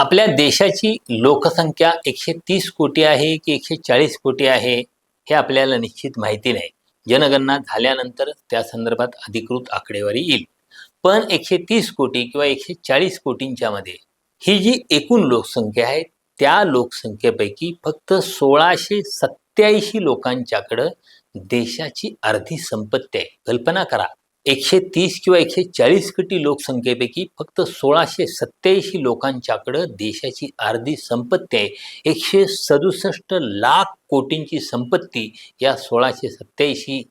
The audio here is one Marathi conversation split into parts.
आपल्या देशाची लोकसंख्या 130 कोटी आहे की 140 कोटी आहे हे आपल्याला निश्चित माहिती नाही. जनगणना झाल्यानंतर त्या संदर्भात अधिकृत आकडेवारी येईल. पण 130 कोटी किंवा 140 कोटींच्या मध्ये ही जी एकूण लोकसंख्या आहे त्या लोकसंख्येपैकी फक्त 1687 लोकांच्याकडं देशाची अर्धी संपत्ती आहे. कल्पना करा, 130 किंवा 140 कोटी लोकसंख्येपैकी फक्त 1687 लोकांच्याकडं देशाची अर्धी संपत्ती आहे. 167 लाख कोटींची संपत्ती या 1687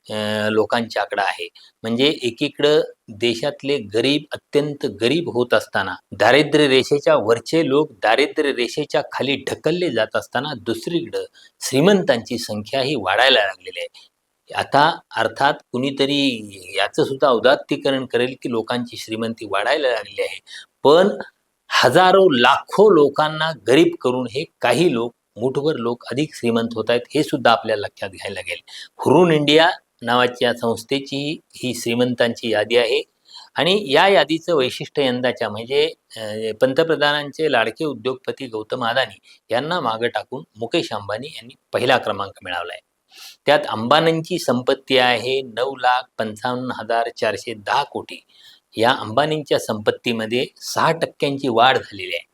लोकांच्याकडं आहे. म्हणजे एकीकडं देशातले गरीब अत्यंत गरीब होत असताना, दारिद्र्य रेषेच्या वरचे लोक दारिद्र्य रेषेच्या खाली ढकलले जात असताना, दुसरीकडं श्रीमंतांची संख्या ही वाढायला लागलेली आहे. आता अर्थात कुणीतरी याचं सुद्धा औदात्तीकरण करेल की लोकांची श्रीमंती वाढायला लागली आहे, पण हजारो लाखो लोकांना गरीब करून हे काही लोक, मुठभर लोक अधिक श्रीमंत होत आहेत, हे सुद्धा आपल्याला लक्षात घ्यायला लागेल. हुरून इंडिया नावाच्या संस्थेची ही श्रीमंतांची यादी आहे आणि या यादीचं वैशिष्ट्य यंदाच्या म्हणजे पंतप्रधानांचे लाडके उद्योगपती गौतम अदानी यांना मागं टाकून मुकेश अंबानी यांनी पहिला क्रमांक मिळवला आहे. त्यात अंबानींची संपत्ती आहे 9,55,410 कोटी. या अंबानींच्या संपत्तीमध्ये 6% वाढ झालेली आहे.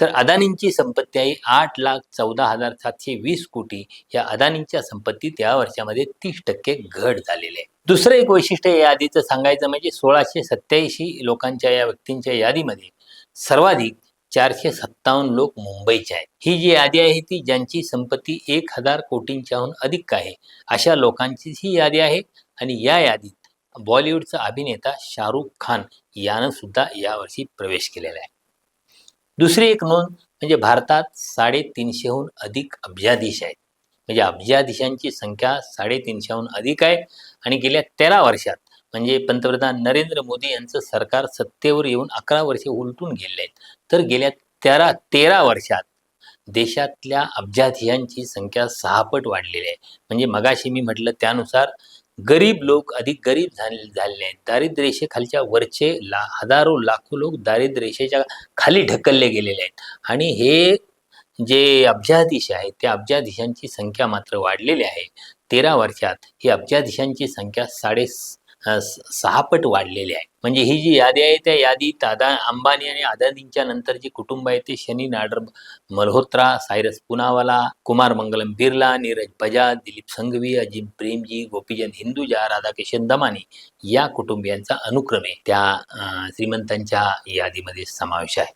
तर अदानींची संपत्ती आहे 8,14,720 कोटी. या अदानींच्या संपत्तीत या वर्षामध्ये 30% घट झालेली आहे. दुसरं एक वैशिष्ट्य या यादीचं सांगायचं म्हणजे 1687 लोकांच्या या व्यक्तींच्या यादीमध्ये सर्वाधिक 457 लोक मुंबईचे आहेत. ही जी यादी आहे ती ज्यांची संपत्ती 1000 कोटींच्याहून अधिक आहे अशा लोकांची ही यादी आहे. आणि या यादीत बॉलिवूडचा अभिनेता शाहरुख खान यानं सुद्धा यावर्षी प्रवेश केलेला आहे. दुसरी एक नोंद म्हणजे भारतात 350हून अधिक अब्जाधीश आहेत. म्हणजे अब्जाधीशांची संख्या 350हून अधिक आहे. आणि गेल्या 13 वर्षात म्हणजे पंतप्रधान नरेंद्र मोदी यांचं सरकार सत्तेवर येऊन 11 वर्षे उलटून गेले आहेत, तर गेल्या 13 वर्षात देशातल्या अब्जाधीशांची संख्या 6 पट वाढलेली आहे. म्हणजे मगाशी मी म्हटलं त्यानुसार गरीब लोक अधिक गरीब झालेले आहेत. दारिद्र्य रेषेखालच्या वरचे हजारो लाखो लोक दारिद्र्य रेषेच्या खाली ढकलले गेलेले आहेत. आणि हे जे अब्जाधीश आहेत त्या अब्जाधीशांची संख्या मात्र वाढलेली आहे. 13 वर्षात ही अब्जाधीशांची संख्या 6.5 पट वाढलेली आहे. म्हणजे ही जी यादी आहे त्या यादीत अंबानी आणि अदानींच्या नंतर जी कुटुंब आहे ते शनी नाडर मल्होत्रा, सायरस पूनावाला, कुमार मंगलम बिर्ला, नीरज बजाज, दिलीप संघवी, अजिम प्रेमजी, गोपीचंद हिंदुजा, राधाकिशन दमानी या कुटुंबियांचा अनुक्रमे त्या श्रीमंतांच्या यादीमध्ये समावेश आहे.